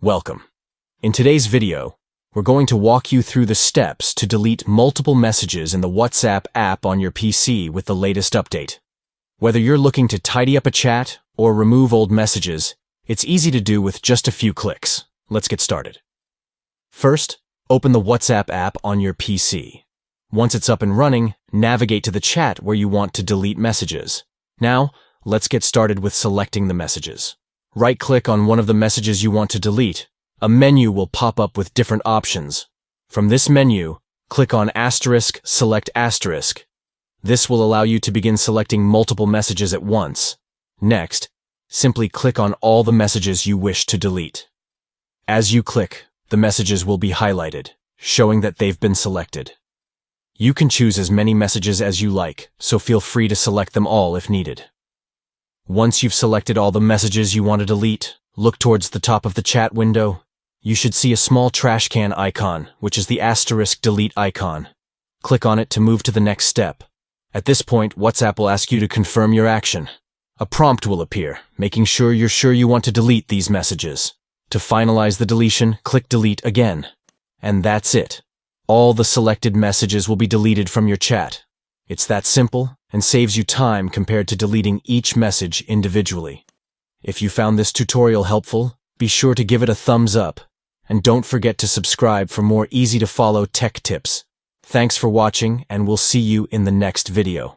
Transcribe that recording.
Welcome. In today's video, we're going to walk you through the steps to delete multiple messages in the WhatsApp app on your PC with the latest update. Whether you're looking to tidy up a chat or remove old messages, it's easy to do with just a few clicks. Let's get started. First, open the WhatsApp app on your PC. Once it's up and running, navigate to the chat where you want to delete messages. Now, let's get started with selecting the messages. Right-click on one of the messages you want to delete. A menu will pop up with different options. From this menu, click on *, select *. This will allow you to begin selecting multiple messages at once. Next, simply click on all the messages you wish to delete. As you click, the messages will be highlighted, showing that they've been selected. You can choose as many messages as you like, so feel free to select them all if needed. Once you've selected all the messages you want to delete, look towards the top of the chat window. You should see a small trash can icon, which is the * delete icon. Click on it to move to the next step. At this point, WhatsApp will ask you to confirm your action. A prompt will appear, making sure you want to delete these messages. To finalize the deletion, click delete again. And that's it. All the selected messages will be deleted from your chat. It's that simple and saves you time compared to deleting each message individually. If you found this tutorial helpful, be sure to give it a thumbs up. And don't forget to subscribe for more easy-to-follow tech tips. Thanks for watching, and we'll see you in the next video.